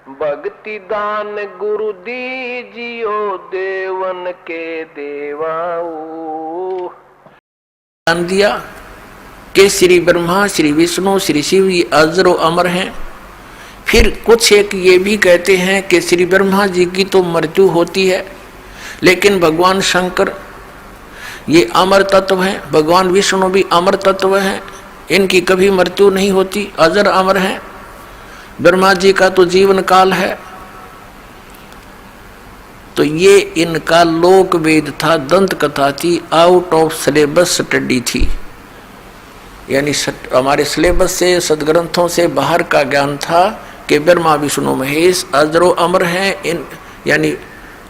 भक्ति दान गुरु दीजियो देवन के देवाओ। दान दिया कि श्री ब्रह्मा, श्री विष्णु, श्री शिव ये अजर अमर हैं। फिर कुछ एक ये भी कहते हैं कि श्री ब्रह्मा जी की तो मृत्यु होती है, लेकिन भगवान शंकर ये अमर तत्व हैं, भगवान विष्णु भी अमर तत्व हैं, इनकी कभी मृत्यु नहीं होती, अजर अमर हैं। ब्रह्मा जी का तो जीवन काल है। तो ये इनका लोक वेद था, दंत कथा थी, आउट ऑफ सिलेबस स्टडी थी, यानी हमारे सिलेबस से, सदग्रंथों से बाहर का ज्ञान था कि ब्रह्मा विष्णु महेश अजरो अमर हैं। इन यानी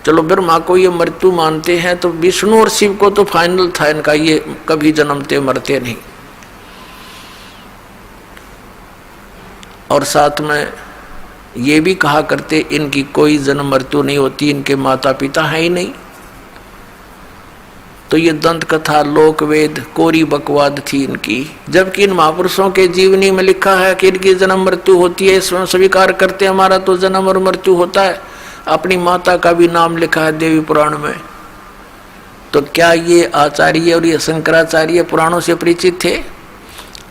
चलो ब्रह्मा को ये मृत्यु मानते हैं, तो विष्णु और शिव को तो फाइनल था इनका, ये कभी जन्मते मरते नहीं। और साथ में ये भी कहा करते इनकी कोई जन्म मृत्यु नहीं होती, इनके माता पिता है ही नहीं। तो ये दंत कथा, लोक वेद, कोरी बकवाद थी इनकी। जबकि इन महापुरुषों के जीवनी में लिखा है कि इनकी जन्म मृत्यु होती है, इसमें स्वीकार करते हमारा तो जन्म और मृत्यु होता है। अपनी माता का भी नाम लिखा है देवी पुराण में। तो क्या ये आचार्य और ये शंकराचार्य पुराणों से परिचित थे?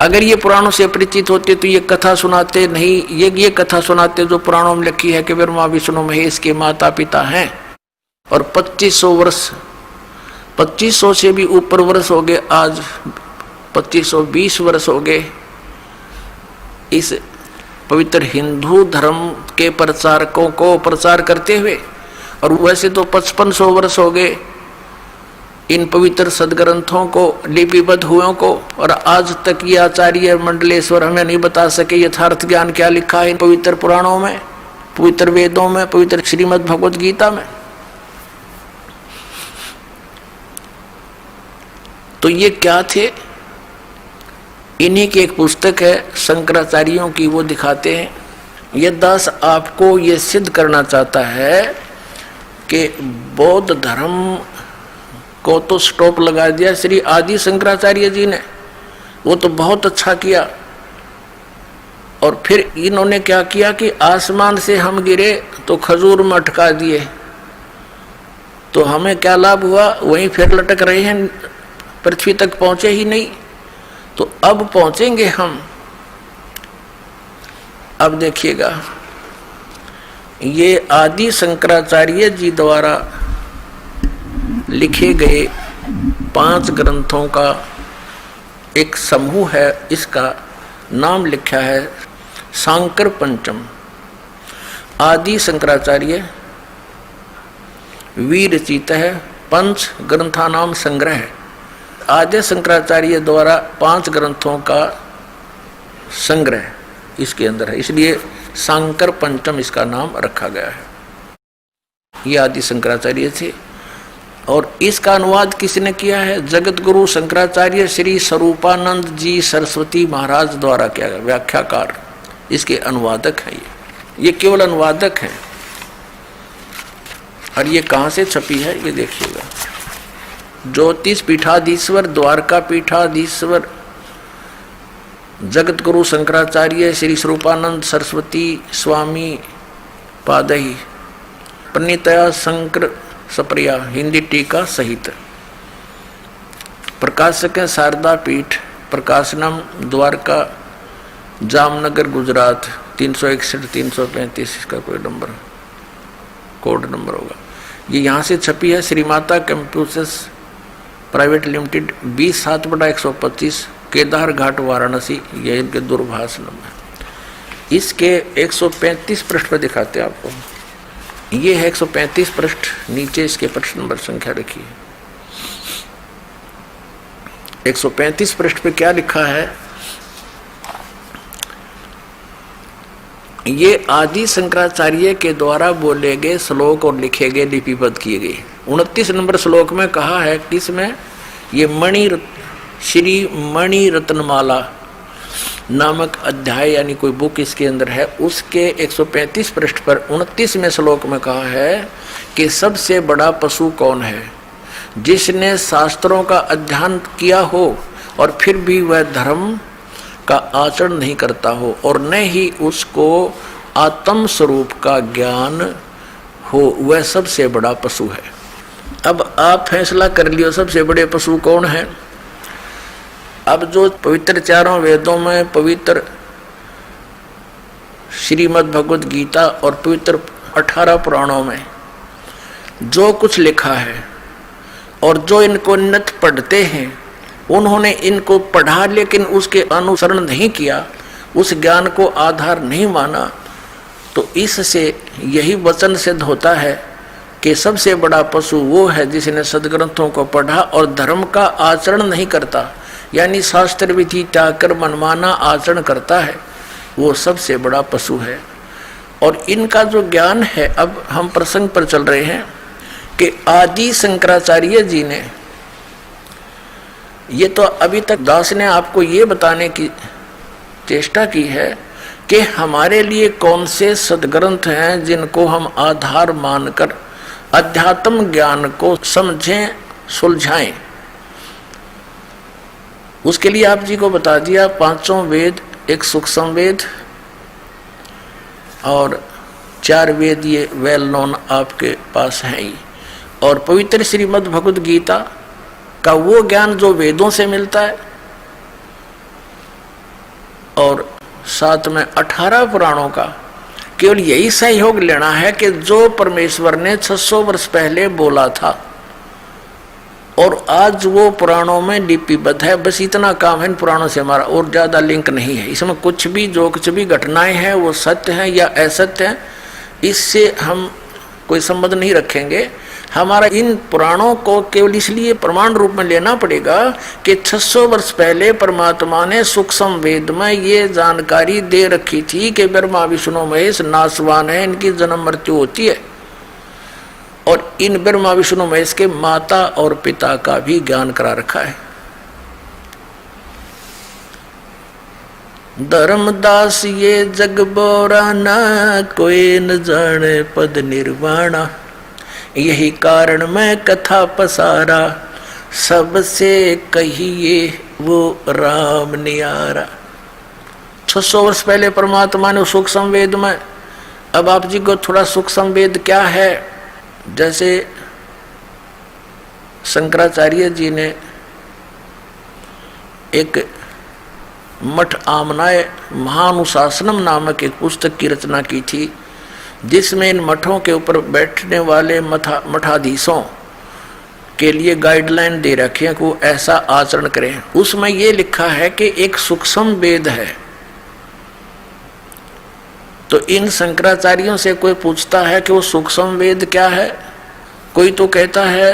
अगर ये पुराणों से परिचित होते तो ये कथा सुनाते नहीं, ये कथा सुनाते जो पुराणों में लिखी है कि ब्रह्मा विष्णु महेश के माता पिता हैं। और 2500 वर्ष, 2500 से भी ऊपर वर्ष हो गए, आज 2520 वर्ष हो गए इस पवित्र हिंदू धर्म के प्रचारकों को प्रचार करते हुए। और वैसे तो 5500 वर्ष हो गए इन पवित्र सदग्रंथों को लिपिबद्ध हुए को, और आज तक ये आचार्य मंडलेश्वर हमें नहीं बता सके यथार्थ ज्ञान क्या लिखा है इन पवित्र पुराणों में, पवित्र वेदों में, पवित्र श्रीमद् भगवद गीता में। तो ये क्या थे? इन्हीं की एक पुस्तक है शंकराचार्यों की, वो दिखाते हैं। ये दास आपको ये सिद्ध करना चाहता है कि बौद्ध धर्म को तो स्टॉप लगा दिया श्री आदि शंकराचार्य जी ने, वो तो बहुत अच्छा किया। और फिर इन्होंने क्या किया कि आसमान से हम गिरे तो खजूर में अटका दिए, तो हमें क्या लाभ हुआ? वहीं फिर लटक रहे हैं, पृथ्वी तक पहुंचे ही नहीं। तो अब पहुंचेंगे हम। अब देखिएगा, ये आदि शंकराचार्य जी द्वारा लिखे गए 5 ग्रंथों का एक समूह है। इसका नाम लिखा है शांकर पंचम। आदि शंकराचार्य विरचित है, 5 ग्रंथानाम संग्रह है। आद्य शंकराचार्य द्वारा 5 ग्रंथों का संग्रह इसके अंदर है, इसलिए शांकर पंचम इसका नाम रखा गया है। ये आदि शंकराचार्य थे। और इसका अनुवाद किसने किया है? जगत गुरु शंकराचार्य श्री स्वरूपानंद जी सरस्वती महाराज द्वारा किया गया, व्याख्याकार इसके अनुवादक हैं। ये केवल अनुवादक हैं। और ये कहाँ से छपी है ये देखिएगा। ज्योतिष पीठाधीश्वर, द्वारका पीठाधीश्वर जगत गुरु शंकराचार्य श्री स्वरूपानंद सरस्वती स्वामी पादही प्रणीतया शंकर सप्रिया, हिंदी टीका सहित। प्रकाशक है शारदा पीठ, प्रकाशनम, द्वारका, जामनगर, गुजरात। 361 335 इसका कोई नंबर, कोड नंबर होगा। ये यहाँ से छपी है। Shri Mata computers private limited, 20/7/125, Kedar घाट, वाराणसी। ये इनके दूरभाष नंबर। इसके 135 पृष्ठ पर दिखाते हैं आपको। ये है 135 पृष्ठ, नीचे इसके पृष्ठ नंबर संख्या रखी है। 135 पृष्ठ पे क्या लिखा है? ये आदि शंकराचार्य के द्वारा बोले गए श्लोक और लिखे गए, लिपिबद्ध किए गए। 29 नंबर श्लोक में कहा है कि इसमें ये श्री मणि रत्नमाला नामक अध्याय यानी कोई बुक इसके अंदर है। उसके 135 पृष्ठ पर 29वें श्लोक में कहा है कि सबसे बड़ा पशु कौन है? जिसने शास्त्रों का अध्ययन किया हो और फिर भी वह धर्म का आचरण नहीं करता हो, और न ही उसको आत्म स्वरूप का ज्ञान हो, वह सबसे बड़ा पशु है। अब आप फैसला कर लियो सबसे बड़े पशु कौन है। अब जो पवित्र चारों वेदों में, पवित्र श्रीमद् भगवद गीता और पवित्र 18 पुराणों में जो कुछ लिखा है और जो इनको नित पढ़ते हैं, उन्होंने इनको पढ़ा लेकिन उसके अनुसरण नहीं किया, उस ज्ञान को आधार नहीं माना, तो इससे यही वचन सिद्ध होता है कि सबसे बड़ा पशु वो है जिसने सदग्रंथों को पढ़ा और धर्म का आचरण नहीं करता, यानी शास्त्र विधि त्याग कर मनमाना आचरण करता है, वो सबसे बड़ा पशु है। और इनका जो ज्ञान है, अब हम प्रसंग पर चल रहे हैं कि आदि शंकराचार्य जी ने, ये तो अभी तक दास ने आपको ये बताने की चेष्टा की है कि हमारे लिए कौन से सदग्रंथ हैं जिनको हम आधार मानकर अध्यात्म ज्ञान को समझें, सुलझाएं। उसके लिए आप जी को बता दिया 5 वेद, एक सूक्ष्म वेद और 4 वेद, ये वेल नोन आपके पास हैं ही। और पवित्र श्रीमद् भगवद गीता का वो ज्ञान जो वेदों से मिलता है, और साथ में 18 पुराणों का केवल यही सहयोग लेना है कि जो परमेश्वर ने 600 वर्ष पहले बोला था और आज वो पुराणों में लिपिबद्ध है, बस इतना काम है इन पुराणों से हमारा, और ज़्यादा लिंक नहीं है। इसमें कुछ भी जो कुछ भी घटनाएं हैं वो सत्य हैं या असत्य हैं, इससे हम कोई संबंध नहीं रखेंगे। हमारा इन पुराणों को केवल इसलिए प्रमाण रूप में लेना पड़ेगा कि 600 वर्ष पहले परमात्मा ने सूक्ष्म वेद में ये जानकारी दे रखी थी कि ब्रह्मा विष्णु महेश नाशवान है, इनकी जन्म मृत्यु होती है, और इन ब्रह्मा विष्णु महेश के माता और पिता का भी ज्ञान करा रखा है। धर्मदास ये जग बोरा ना, कोई न जाने पद निर्वाणा, यही कारण मैं कथा पसारा, सबसे कहिए वो राम नियारा। 600 वर्ष पहले परमात्मा ने सूक्ष्म वेद में, अब आप जी को थोड़ा सूक्ष्म वेद क्या है, जैसे शंकराचार्य जी ने एक मठ आमनाय महानुशासनम नामक एक पुस्तक की रचना की थी, जिसमें इन मठों के ऊपर बैठने वाले मठाधीशों के लिए गाइडलाइन दे रखे हैं कि वो ऐसा आचरण करें। उसमें ये लिखा है कि एक सूक्ष्म वेद है। तो इन शंकराचार्यों से कोई पूछता है कि वो सूक्ष्म वेद क्या है, कोई तो कहता है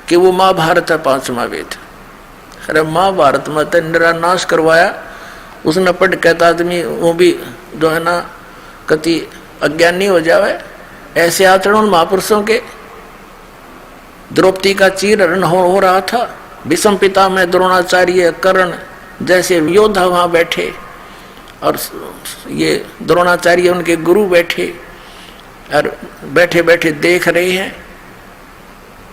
कि वो महाभारत है 5वां वेद। अरे महाभारत में तो निरानाश करवाया उसने, पढ़ कहता आदमी वो भी जो है ना कति अज्ञानी हो जावे। ऐसे आचरण महापुरुषों के, द्रौपदी का चीरहरण हो रहा था, भीष्म पिता में द्रोणाचार्य कर्ण जैसे योद्धा वहां बैठे, और ये द्रोणाचार्य उनके गुरु बैठे, और बैठे बैठे देख रहे हैं,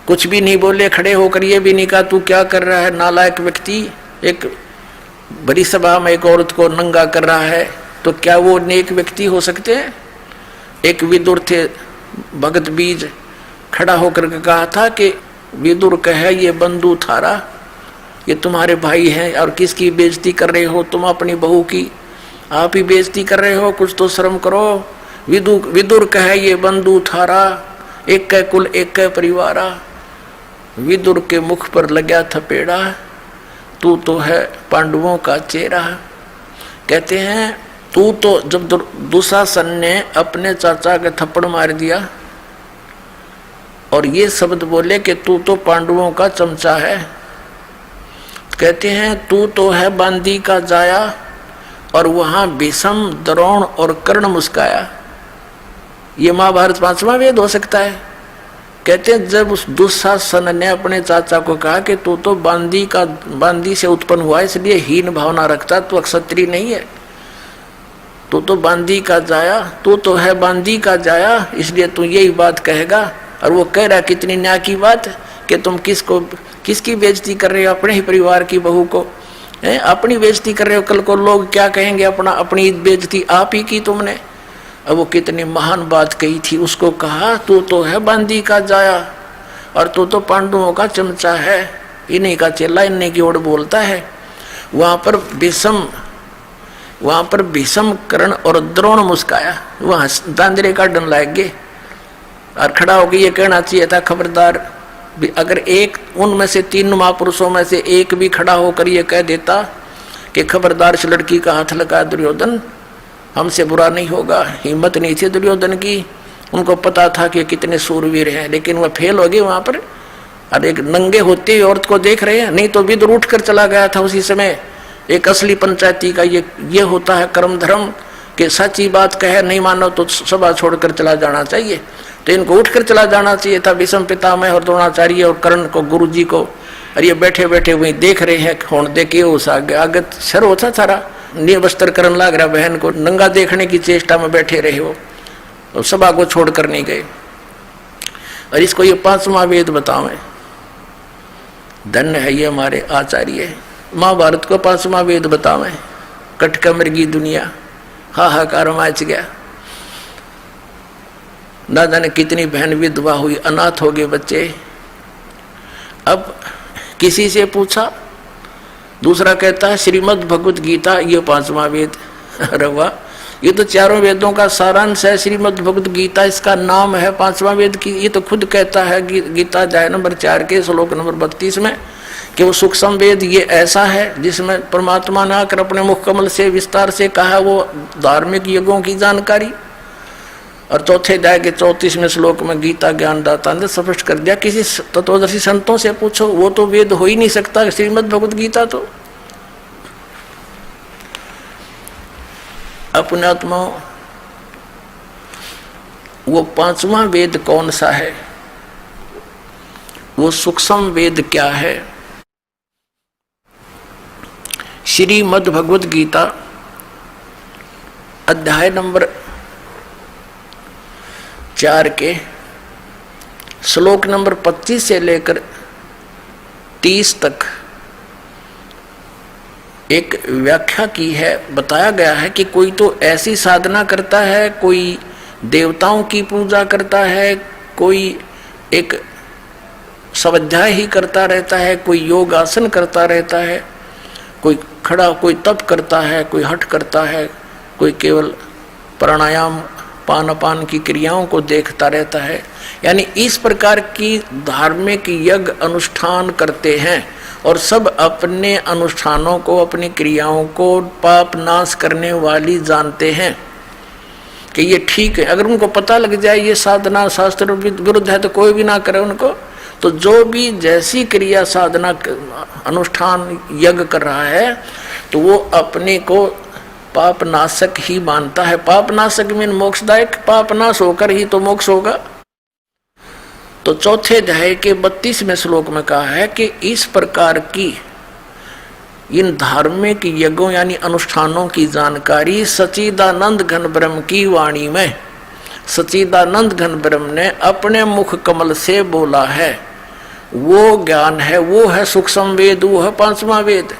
कुछ भी नहीं बोले, खड़े होकर ये भी नहीं कहा तू क्या कर रहा है नालायक व्यक्ति। एक बड़ी सभा में एक औरत को नंगा कर रहा है, तो क्या वो नेक व्यक्ति हो सकते हैं? एक विदुर थे भगत बीज, खड़ा होकर के कहा था कि विदुर कहे ये बंधु थारा, ये तुम्हारे भाई हैं और किसकी बेइज्जती कर रहे हो तुम? अपनी बहू की आप ही बेइज्जती कर रहे हो, कुछ तो शर्म करो। विदुर कहे ये बंधु थारा, एक कै कुल एक कै परिवारा। विदुर के मुख पर लगा थपेड़ा, तू तो है पांडवों का चेहरा। कहते हैं तू तो, जब दुशासन ने अपने चाचा के थप्पड़ मार दिया और ये शब्द बोले कि तू तो पांडवों का चमचा है, कहते हैं तू तो है बांदी का जाया, और वहां भीष्म द्रोण और कर्ण मुस्काया। ये महाभारत 5वां वेद हो सकता है। कहते हैं जब उस दुशासन ने अपने चाचा को कहा कि तू तो बांदी से उत्पन्न हुआ, इसलिए हीन भावना रखता, तू क्षत्रिय नहीं है, तू तो बांदी का जाया, तू तो है बांदी का जाया, इसलिए तू यही बात कहेगा। और वो कह रहा कितनी न्याय की बात कि तुम किसकी बेइज्जती कर रहे हो? अपने ही परिवार की बहू को अपनी बेइज्जती कर रहे हो। कल को लोग क्या कहेंगे? अपनी बेइज्जती आप ही की तुमने। अब वो कितनी महान बात कही थी। उसको कहा तू तो है बांदी का जाया और तू तो पांडवों का चमचा है, इन्हीं का चेला, इन्हीं की ओर बोलता है। वहां पर भीषम कर्ण और द्रोण मुस्काया, वहां दांदरे का डन लाग गए और खड़ा होकर ये कहना चाहिए था खबरदार। अगर एक उनमें से 3 महापुरुषों में से एक भी खड़ा होकर ये कह देता कि खबरदार इस लड़की का हाथ लगा दुर्योधन, हमसे बुरा नहीं होगा। हिम्मत नहीं थी दुर्योधन की, उनको पता था कि कितने सूरवीर हैं, लेकिन वह फेल हो गए वहां पर। और एक नंगे होते हुए औरत को देख रहे हैं, नहीं तो विदुर उठ कर चला गया था उसी समय। एक असली पंचायती का ये होता है कर्म धर्म कि सच्ची बात कहे, नहीं मानो तो सभा छोड़कर चला जाना चाहिए। तो इनको उठकर चला जाना चाहिए था भीष्म पितामह और द्रोणाचार्य और कर्ण को, गुरु जी को। और ये बैठे बैठे वही देख रहे हैं, होने दे के उस आगे शर होता सारा निर्वस्त्र करने लग रहा, बहन को नंगा देखने की चेष्टा में बैठे रहे हो, तो सभा को छोड़कर नहीं गए। और इसको ये 5वां वेद बतावे, धन्य है ये हमारे आचार्य। महाभारत को 5वां वेद बतावे, कटका मृगी दुनिया, हाहाकार मच गया। ना जाने कितनी बहन विधवा हुई, अनाथ हो गए बच्चे। अब किसी से पूछा, दूसरा कहता है श्रीमद् भगवत गीता ये 5वां वेद। अरे वाह, ये तो चारों वेदों का सारांश है। श्रीमद् भगवत गीता इसका नाम है 5वां वेद की। ये तो खुद कहता है गीता अध्याय नंबर 4 के श्लोक नंबर 32 में कि वो सूक्ष्म वेद ये ऐसा है जिसमें परमात्मा ने आकर अपने मुख कमल से विस्तार से कहा वो धार्मिक युगों की जानकारी। और चौथे अध्याय के 34वें श्लोक में गीता ज्ञानदाता ने स्पष्ट कर दिया, किसी तत्वदर्शी संतों से पूछो, वो तो वेद हो ही नहीं सकता श्रीमद् भगवत गीता। तो अपने आत्मा वो 5वां वेद कौन सा है, वो सूक्ष्म वेद क्या है? श्रीमद् भगवत गीता अध्याय नंबर 4 के श्लोक नंबर 25 से लेकर 30 तक एक व्याख्या की है। बताया गया है कि कोई तो ऐसी साधना करता है, कोई देवताओं की पूजा करता है, कोई एक स्वाध्याय ही करता रहता है, कोई योग आसन करता रहता है, कोई खड़ा, कोई तप करता है, कोई हठ करता है, कोई केवल प्राणायाम पान अपान की क्रियाओं को देखता रहता है। यानी इस प्रकार की धार्मिक यज्ञ अनुष्ठान करते हैं और सब अपने अनुष्ठानों को, अपनी क्रियाओं को पाप नाश करने वाली जानते हैं कि ये ठीक है। अगर उनको पता लग जाए ये साधना शास्त्र विरुद्ध है तो कोई भी ना करे उनको। तो जो भी जैसी क्रिया साधना अनुष्ठान यज्ञ कर रहा है तो वो अपने को पाप नाशक ही मानता है। पाप नाशक मीन मोक्षदायक, पाप नाश होकर ही तो मोक्ष होगा। तो चौथे अध्याय के 32वें श्लोक में कहा है कि इस प्रकार की इन धार्मिक यज्ञों यानी अनुष्ठानों की जानकारी सच्चिदानंद घन ब्रह्म की वाणी में सच्चिदानंद घन ब्रह्म ने अपने मुख कमल से बोला है। वो ज्ञान है, वो है सूक्ष्म वेद, वो है 5वां वेद।